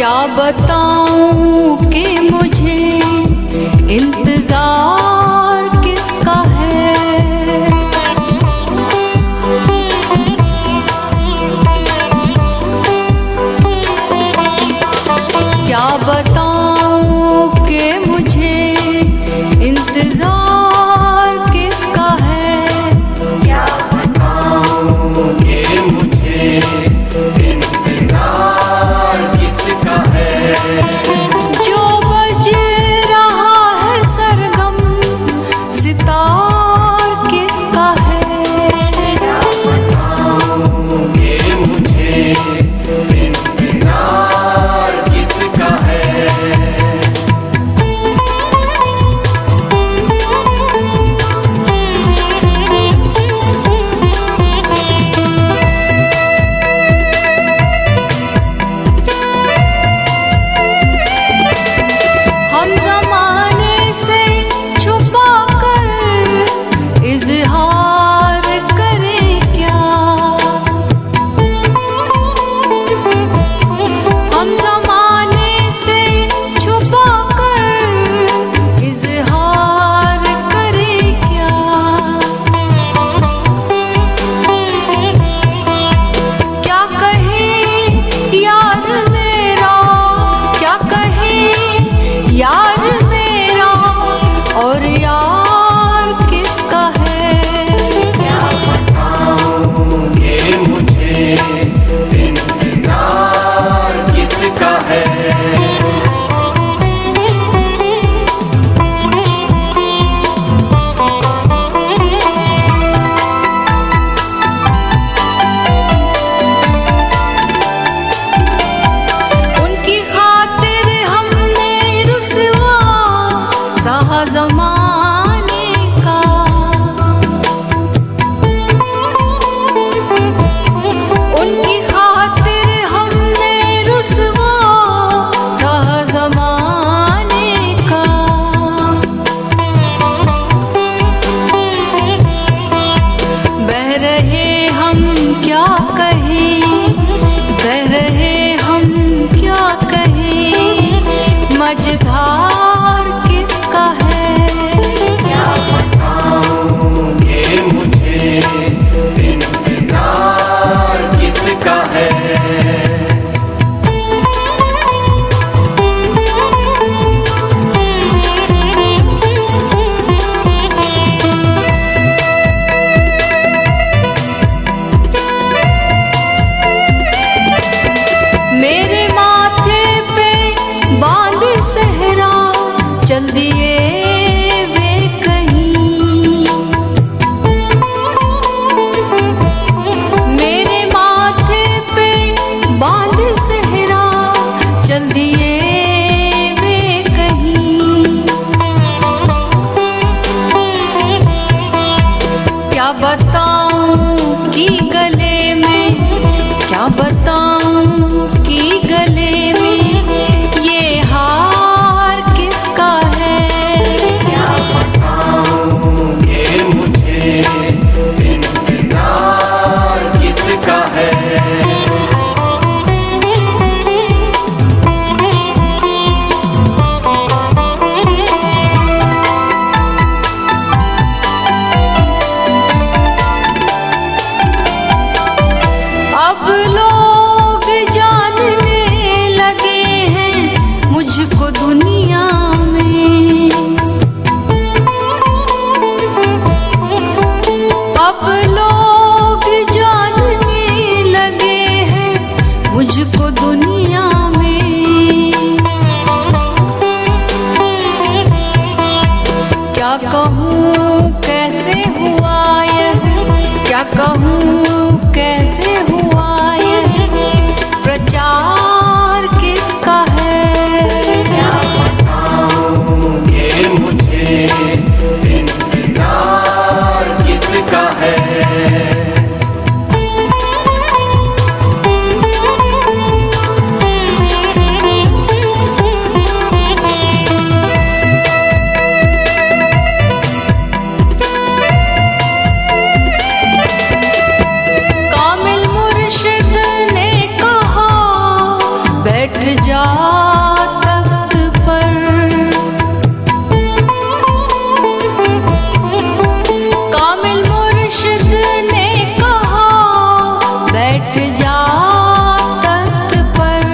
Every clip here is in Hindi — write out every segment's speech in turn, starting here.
क्या बताऊं कि मुझे इंतजार किसका है। क्या बताऊं कि मुझे इंतजार किसका है। क्या बताऊं कि मुझे इंतजार किसका है। जो बज रहा है सरगम सितार किसका है। क्या बताऊं कि मुझे इंतजार किसका है। हम ज़माने से छुपा कर इज़हार करें क्या। हम ज़माने से छुपा कर इज़हार करें क्या। क्या कहे यार मेरा, क्या कहे यार मेरा, और यार किसका है। क्या बताऊं कि मुझे इंतजार किसका है। उनकी खातिर हमने रुसवा सहा ज़माने का। उनकी खातिर हमने रुसवा सहा ज़माने का। बह रहे हम क्या कहें, बह रहे हम क्या कहें, मझधार किसका है। क्या बताऊं कि मुझे इंतजार किसका है। मेरे माथे पे बांध सहरा चल दिए वे कहीं। मेरे माथे पे बांध सहरा चल दिए वे कहीं। क्या बताऊं कि गले में, क्या बताऊं कि गले में ये हार किसका है। क्या बताऊं कि मुझे इंतजार किसका है। अब लोग जानने लगे हैं मुझको दुनिया में। अब लोग जानने लगे हैं मुझको दुनिया में। क्या कहूँ कैसे हुआ यह, क्या कहूँ कैसे हुआ यह, प्रचार किसका है। क्या बताऊं कि मुझे इंतजार किसका है। कामिल जा तख्त पर। कामिल मुर्शिद ने कहा बैठ जा तख्त पर।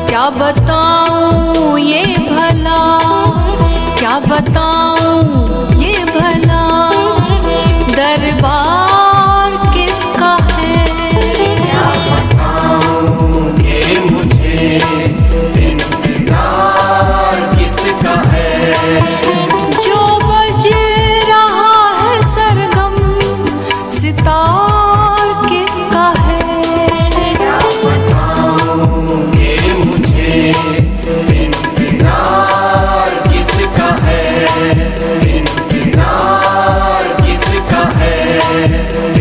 क्या बताऊं ये भला, क्या बताऊं ये भला, दरबार किसका है। क्या बताऊं ये मुझे इंतजार किसका है। जो बज रहा है सरगम सितार किसका है। क्या बताऊं ये मुझे इंतजार किसका है। इंतजार किसका है।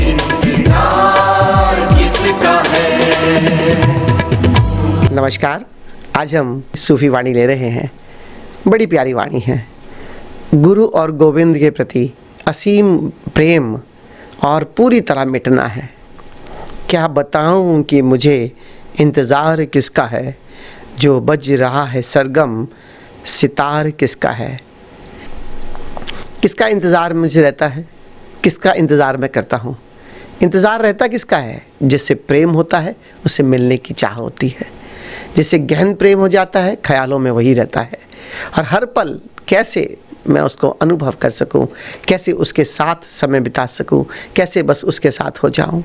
इंतजार किसका है। नमस्कार। आज हम सूफी वाणी ले रहे हैं। बड़ी प्यारी वाणी है। गुरु और गोविंद के प्रति असीम प्रेम और पूरी तरह मिटना है। क्या बताऊं कि मुझे इंतज़ार किसका है। जो बज रहा है सरगम सितार किसका है। किसका इंतज़ार मुझे रहता है, किसका इंतज़ार मैं करता हूँ। इंतज़ार रहता किसका है, जिससे प्रेम होता है उससे मिलने की चाह होती है। जिससे गहन प्रेम हो जाता है ख्यालों में वही रहता है। और हर पल कैसे मैं उसको अनुभव कर सकूं, कैसे उसके साथ समय बिता सकूं, कैसे बस उसके साथ हो जाऊं।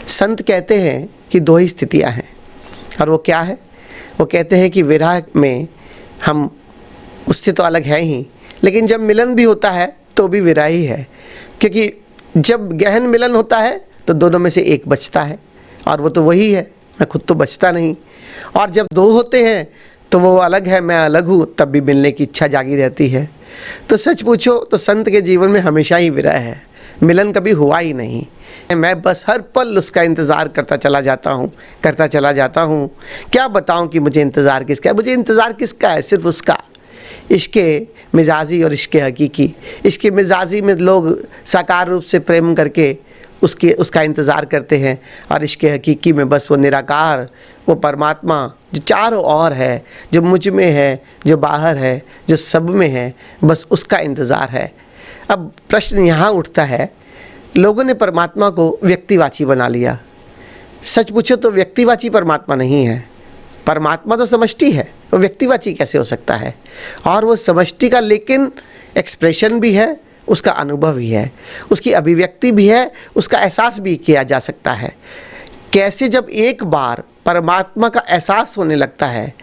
संत कहते हैं कि दो ही स्थितियां हैं, और वो क्या है। वो कहते हैं कि विरह में हम उससे तो अलग हैं ही, लेकिन जब मिलन भी होता है तो भी विरह ही है। क्योंकि जब गहन मिलन होता है तो दोनों में से एक बचता है, और वो तो वही है, मैं खुद तो बचता नहीं। और जब दो होते हैं तो वो अलग है, मैं अलग हूँ, तब भी मिलने की इच्छा जागी रहती है। तो सच पूछो तो संत के जीवन में हमेशा ही विरह है, मिलन कभी हुआ ही नहीं। मैं बस हर पल उसका इंतज़ार करता चला जाता हूँ। क्या बताऊँ कि मुझे इंतज़ार किसका है। मुझे इंतज़ार किसका है, सिर्फ उसका। इश्के मिजाजी और इश्के हकीकी। इश्के मिजाजी में लोग साकार रूप से प्रेम करके उसका इंतज़ार करते हैं, और इश्के हकीकी में बस वो निराकार, वो परमात्मा जो चारों ओर है, जो मुझ में है, जो बाहर है, जो सब में है, बस उसका इंतज़ार है। अब प्रश्न यहाँ उठता है, लोगों ने परमात्मा को व्यक्तिवाची बना लिया। सच पूछो तो व्यक्तिवाची परमात्मा नहीं है। परमात्मा तो समष्टि है, वो व्यक्तिवाची कैसे हो सकता है। और वो समष्टि का लेकिन एक्सप्रेशन भी है, उसका अनुभव भी है, उसकी अभिव्यक्ति भी है, उसका एहसास भी किया जा सकता है। कैसे जब एक बार परमात्मा का एहसास होने लगता है,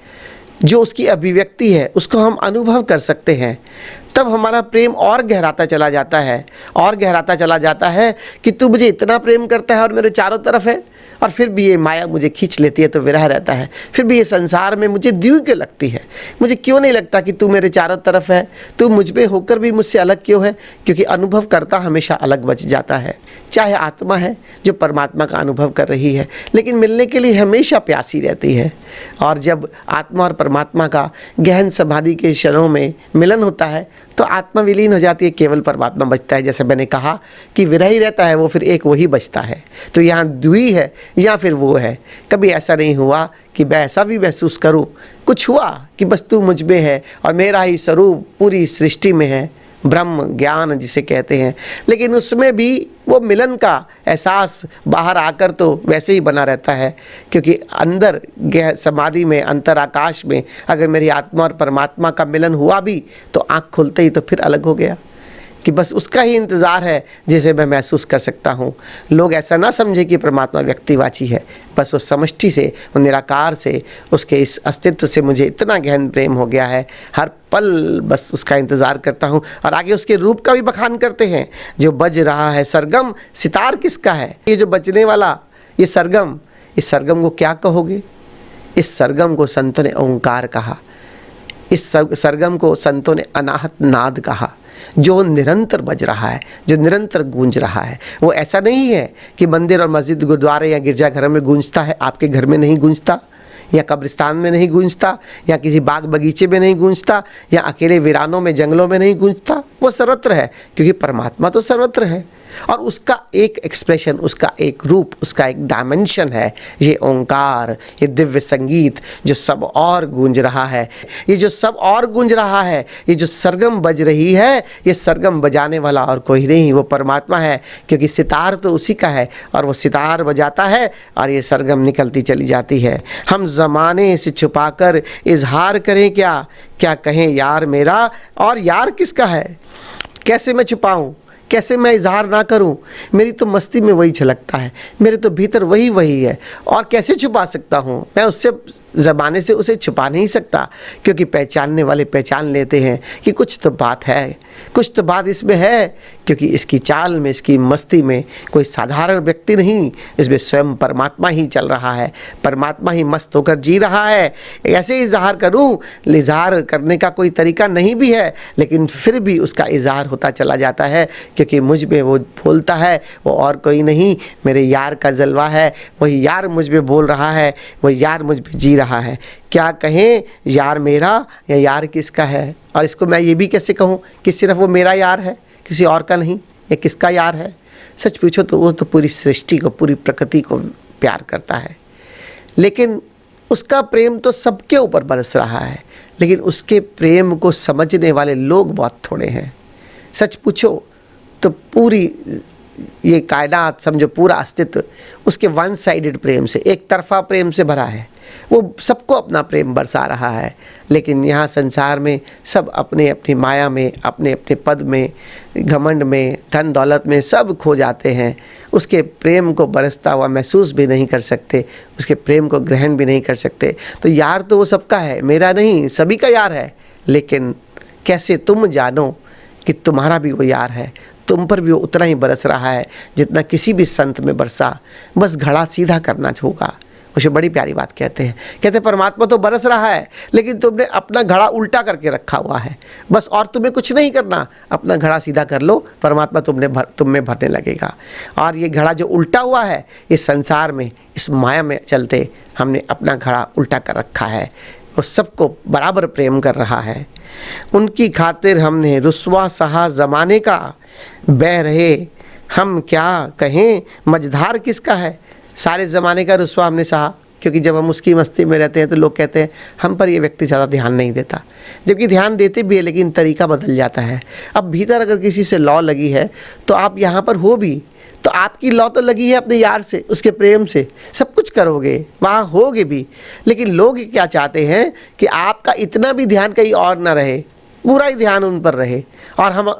जो उसकी अभिव्यक्ति है उसको हम अनुभव कर सकते हैं, तब हमारा प्रेम और गहराता चला जाता है कि तू मुझे इतना प्रेम करता है और मेरे चारों तरफ है, और फिर भी ये माया मुझे खींच लेती है तो विरह रहता है। फिर भी ये संसार में मुझे द्यूह क्यों लगती है, मुझे क्यों नहीं लगता कि तू मेरे चारों तरफ है, तू मुझ में होकर भी मुझसे अलग क्यों है। क्योंकि अनुभव करता हमेशा अलग बच जाता है। चाहे आत्मा है जो परमात्मा का अनुभव कर रही है, लेकिन मिलने के लिए हमेशा प्यासी रहती है। और जब आत्मा और परमात्मा का गहन समाधि के क्षणों में मिलन होता है तो आत्मा विलीन हो जाती है, केवल परमात्मा बचता है। जैसे मैंने कहा कि विरह ही रहता है, वो फिर एक वही बचता है। तो यहाँ द्वि है या फिर वो है। कभी ऐसा नहीं हुआ कि मैं ऐसा भी महसूस करूँ, कुछ हुआ कि बस तू मुझ में है और मेरा ही स्वरूप पूरी सृष्टि में है, ब्रह्म ज्ञान जिसे कहते हैं। लेकिन उसमें भी वो मिलन का एहसास बाहर आकर तो वैसे ही बना रहता है, क्योंकि अंदर समाधि में, अंतर आकाश में अगर मेरी आत्मा और परमात्मा का मिलन हुआ भी तो आँख खुलते ही तो फिर अलग हो गया, कि बस उसका ही इंतज़ार है जिसे मैं महसूस कर सकता हूँ। लोग ऐसा ना समझे कि परमात्मा व्यक्तिवाची है, बस वो समष्टि से, वो निराकार से, उसके इस अस्तित्व से मुझे इतना गहन प्रेम हो गया है, हर पल बस उसका इंतज़ार करता हूँ। और आगे उसके रूप का भी बखान करते हैं, जो बज रहा है सरगम सितार किसका है। ये जो बजने वाला ये सरगम, इस सरगम को क्या कहोगे। इस सरगम को संतों ने ओंकार कहा, इस सरगम को संतों ने अनाहत नाद कहा, जो निरंतर बज रहा है, जो निरंतर गूंज रहा है। वो ऐसा नहीं है कि मंदिर और मस्जिद, गुरुद्वारे या गिरजाघर में गूंजता है, आपके घर में नहीं गूंजता, या कब्रिस्तान में नहीं गूंजता, या किसी बाग बगीचे में नहीं गूंजता, या अकेले वीरानों में, जंगलों में नहीं गूंजता। वो सर्वत्र है, क्योंकि परमात्मा तो सर्वत्र है। और उसका एक एक्सप्रेशन, उसका एक रूप, उसका एक डायमेंशन है ये ओंकार, ये दिव्य संगीत जो सब और गूंज रहा है। ये जो सब और गूंज रहा है, ये जो सरगम बज रही है, ये सरगम बजाने वाला और कोई नहीं, वो परमात्मा है। क्योंकि सितार तो उसी का है और वो सितार बजाता है और ये सरगम निकलती चली जाती है। हम ज़माने से छुपाकर इजहार करें क्या, क्या कहें यार मेरा, और यार किसका है। कैसे मैं छुपाऊं, कैसे मैं इजहार ना करूं, मेरी तो मस्ती में वही झलकता है, मेरे तो भीतर वही है, और कैसे छुपा सकता हूं मैं उससे, ज़बाने से उसे छुपा नहीं सकता। क्योंकि पहचानने वाले पहचान लेते हैं कि कुछ तो बात है, कुछ तो बात इसमें है। क्योंकि इसकी चाल में, इसकी मस्ती में कोई साधारण व्यक्ति नहीं, इसमें स्वयं परमात्मा ही चल रहा है, परमात्मा ही मस्त होकर जी रहा है। ऐसे इजहार करूं, इजहार करने का कोई तरीका नहीं भी है, लेकिन फिर भी उसका इजहार होता चला जाता है। क्योंकि मुझ में वो बोलता है, वो और कोई नहीं, मेरे यार का जलवा है, वही यार मुझ में बोल रहा है, वही यार मुझ में जी रहा है। क्या कहें यार मेरा या यार किसका है। और इसको मैं ये भी कैसे कहूँ कि सिर्फ वो मेरा यार है, किसी और का नहीं, ये किसका यार है। सच पूछो तो वो तो पूरी सृष्टि को, पूरी प्रकृति को प्यार करता है, लेकिन उसका प्रेम तो सबके ऊपर बरस रहा है, लेकिन उसके प्रेम को समझने वाले लोग बहुत थोड़े हैं। सच पूछो तो पूरी ये कायनात समझो, पूरा अस्तित्व उसके वन साइडेड प्रेम से, एक तरफा प्रेम से भरा है। वो सबको अपना प्रेम बरसा रहा है, लेकिन यहाँ संसार में सब अपने अपनी माया में, अपने अपने पद में, घमंड में, धन दौलत में सब खो जाते हैं। उसके प्रेम को बरसता हुआ महसूस भी नहीं कर सकते, उसके प्रेम को ग्रहण भी नहीं कर सकते। तो यार तो वो सबका है, मेरा नहीं, सभी का यार है। लेकिन कैसे तुम जानो कि तुम्हारा भी वो यार है, तुम पर भी वो उतना ही बरस रहा है जितना किसी भी संत में बरसा। बस घड़ा सीधा करना होगा। उसे बड़ी प्यारी बात कहते हैं, कहते परमात्मा तो बरस रहा है, लेकिन तुमने अपना घड़ा उल्टा करके रखा हुआ है। बस और तुम्हें कुछ नहीं करना, अपना घड़ा सीधा कर लो, परमात्मा तुम में भरने लगेगा। और ये घड़ा जो उल्टा हुआ है, इस संसार में, इस माया में चलते हमने अपना घड़ा उल्टा कर रखा है। वो सबको बराबर प्रेम कर रहा है। उनकी खातिर हमने रुस्वा सहा ज़माने का, बह रहे हम क्या कहें मझधार किसका है। सारे ज़माने का रुस्वा हमने सहा, क्योंकि जब हम उसकी मस्ती में रहते हैं तो लोग कहते हैं हम पर ये व्यक्ति ज़्यादा ध्यान नहीं देता, जबकि ध्यान देते भी है, लेकिन तरीका बदल जाता है। अब भीतर अगर किसी से लौ लगी है तो आप यहाँ पर हो भी, तो आपकी लौ तो लगी है अपने यार से, उसके प्रेम से, सब कुछ करोगे, वहाँ होगे भी। लेकिन लोग क्या चाहते हैं कि आपका इतना भी ध्यान कहीं और ना रहे, पूरा ही ध्यान उन पर रहे, और हम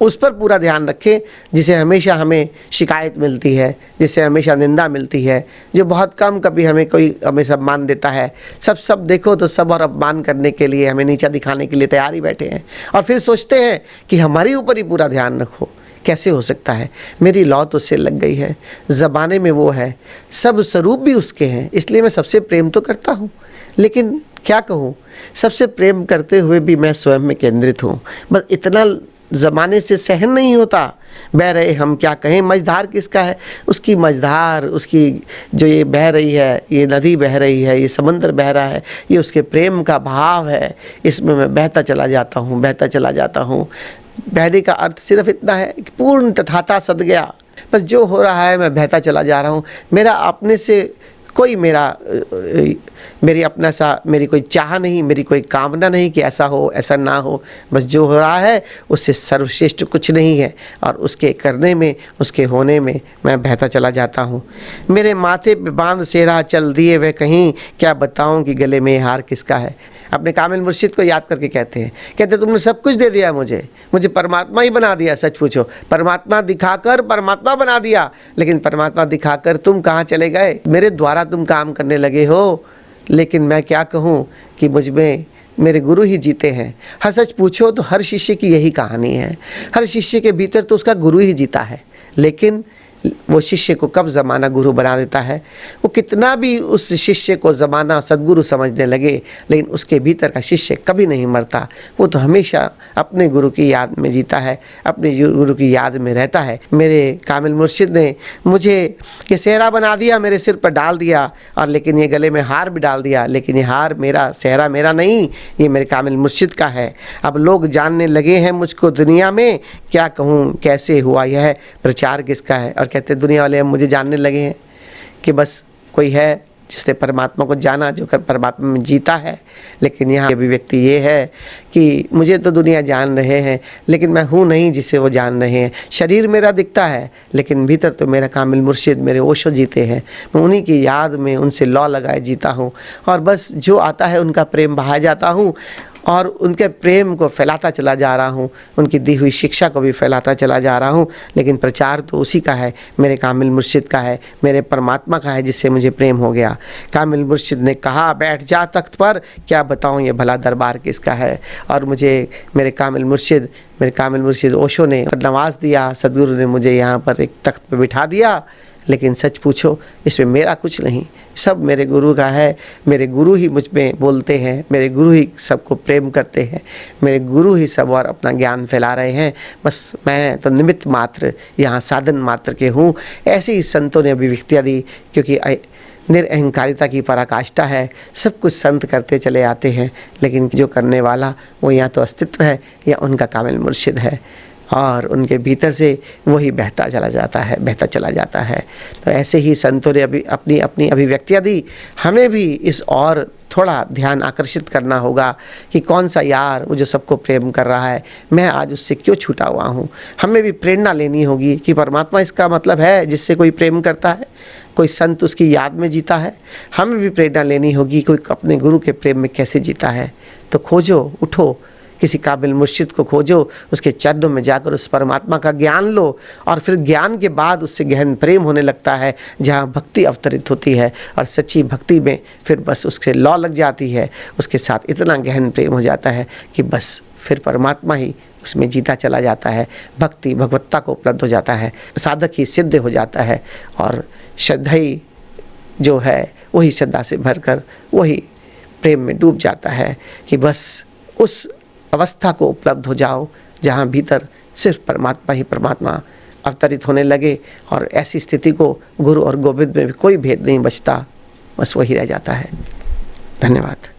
उस पर पूरा ध्यान रखें जिसे हमेशा हमें शिकायत मिलती है, जिसे हमेशा निंदा मिलती है, जो बहुत कम कभी हमें सम्मान देता है। सब देखो तो सब और अपमान करने के लिए, हमें नीचा दिखाने के लिए तैयार ही बैठे हैं, और फिर सोचते हैं कि हमारे ऊपर ही पूरा ध्यान रखो। कैसे हो सकता है, मेरी लौ तो उससे लग गई है, ज़बाने में वो है, सब स्वरूप भी उसके हैं, इसलिए मैं सबसे प्रेम तो करता हूँ। लेकिन क्या कहूँ, सबसे प्रेम करते हुए भी मैं स्वयं में केंद्रित हूँ। बस इतना ज़माने से सहन नहीं होता। बह रहे हम क्या कहें मझधार किसका है। उसकी मझधार, उसकी जो ये बह रही है, ये नदी बह रही है, ये समंदर बह रहा है, ये उसके प्रेम का भाव है। इसमें मैं बहता चला जाता हूँ, बहता चला जाता हूँ। बहने का अर्थ सिर्फ इतना है कि पूर्ण तथाता सद गया, बस जो हो रहा है मैं बहता चला जा रहा हूँ। मेरा अपने से कोई मेरी अपना सा मेरी कोई चाह नहीं, मेरी कोई कामना नहीं कि ऐसा हो ऐसा ना हो। बस जो हो रहा है उससे सर्वश्रेष्ठ कुछ नहीं है, और उसके करने में, उसके होने में मैं बहता चला जाता हूँ। मेरे माथे पे बांध सेरा चल दिए वे कहीं, क्या बताऊँ कि गले में हार किसका है। अपने कामिल मुर्शिद को याद करके कहते तुमने सब कुछ दे दिया मुझे परमात्मा ही बना दिया। सच पूछो, परमात्मा दिखाकर परमात्मा बना दिया, लेकिन परमात्मा दिखाकर तुम कहाँ चले गए। मेरे द्वारा तुम काम करने लगे हो, लेकिन मैं क्या कहूँ कि मुझ में मेरे गुरु ही जीते हैं। हाँ, सच पूछो तो हर शिष्य की यही कहानी है। हर शिष्य के भीतर तो उसका गुरु ही जीता है, लेकिन वो शिष्य को कब ज़माना गुरु बना देता है। वो कितना भी उस शिष्य को ज़माना सद्गुरु समझने लगे, लेकिन उसके भीतर का शिष्य कभी नहीं मरता। वो तो हमेशा अपने गुरु की याद में जीता है, अपने गुरु की याद में रहता है। मेरे कामिल मुर्शिद ने मुझे ये सेहरा बना दिया, मेरे सिर पर डाल दिया, और लेकिन ये गले में हार भी डाल दिया, लेकिन ये हार मेरा, सेहरा मेरा नहीं, ये मेरे कामिल मुर्शिद का है। अब लोग जानने लगे हैं मुझको दुनिया में, क्या कहूँ कैसे हुआ यह प्रचार किसका है। और कहते दुनिया वाले मुझे जानने लगे हैं कि बस कोई है जिसने परमात्मा को जाना, जो कर परमात्मा में जीता है। लेकिन यहाँ अभिव्यक्ति ये है कि मुझे तो दुनिया जान रहे हैं, लेकिन मैं हूँ नहीं जिसे वो जान रहे हैं। शरीर मेरा दिखता है, लेकिन भीतर तो मेरा कामिल मुर्शिद, मेरे ओशो जीते हैं। मैं उन्हीं की याद में उनसे लौ लगाए जीता हूँ, और बस जो आता है उनका प्रेम बहा जाता हूँ, और उनके प्रेम को फैलाता चला जा रहा हूँ, उनकी दी हुई शिक्षा को भी फैलाता चला जा रहा हूँ। लेकिन प्रचार तो उसी का है, मेरे कामिल मुर्शिद का है, मेरे परमात्मा का है, जिससे मुझे प्रेम हो गया। कामिल मुर्शिद ने कहा बैठ जा तख्त पर, क्या बताऊँ ये भला दरबार किसका है। और मुझे मेरे कामिल मुर्शिद ओशो ने नवाज दिया, सदगुरु ने मुझे यहाँ पर एक तख्त पर बिठा दिया। लेकिन सच पूछो इसमें मेरा कुछ नहीं, सब मेरे गुरु का है। मेरे गुरु ही मुझ में बोलते हैं, मेरे गुरु ही सबको प्रेम करते हैं, मेरे गुरु ही सब और अपना ज्ञान फैला रहे हैं। बस मैं तो निमित्त मात्र, यहाँ साधन मात्र के हूँ। ऐसे ही संतों ने अभिव्यक्तियाँ दी, क्योंकि निरअहंकारिता की पराकाष्ठा है। सब कुछ संत करते चले आते हैं, लेकिन जो करने वाला वो या तो अस्तित्व है या उनका कामिल मुर्शिद है, और उनके भीतर से वही बहता चला जाता है। तो ऐसे ही संतों ने अपनी अपनी अभिव्यक्तियाँ दी। हमें भी इस और थोड़ा ध्यान आकर्षित करना होगा कि कौन सा यार वो जो सबको प्रेम कर रहा है, मैं आज उससे क्यों छूटा हुआ हूँ। हमें भी प्रेरणा लेनी होगी कि परमात्मा इसका मतलब है जिससे कोई प्रेम करता है, कोई संत उसकी याद में जीता है। हमें भी प्रेरणा लेनी होगी कोई अपने गुरु के प्रेम में कैसे जीता है। तो खोजो, उठो, किसी काबिल मुर्शिद को खोजो, उसके चरणों में जाकर उस परमात्मा का ज्ञान लो, और फिर ज्ञान के बाद उससे गहन प्रेम होने लगता है, जहाँ भक्ति अवतरित होती है। और सच्ची भक्ति में फिर बस उससे लौ लग जाती है, उसके साथ इतना गहन प्रेम हो जाता है कि बस फिर परमात्मा ही उसमें जीता चला जाता है। भक्ति भगवत्ता को उपलब्ध हो जाता है, साधक ही सिद्ध हो जाता है, और श्रद्धा ही जो है वही श्रद्धा से भरकर वही प्रेम में डूब जाता है कि बस उस अवस्था को उपलब्ध हो जाओ जहाँ भीतर सिर्फ परमात्मा ही परमात्मा अवतरित होने लगे। और ऐसी स्थिति को गुरु और गोविंद में भी कोई भेद नहीं बचता, बस वही रह जाता है। धन्यवाद।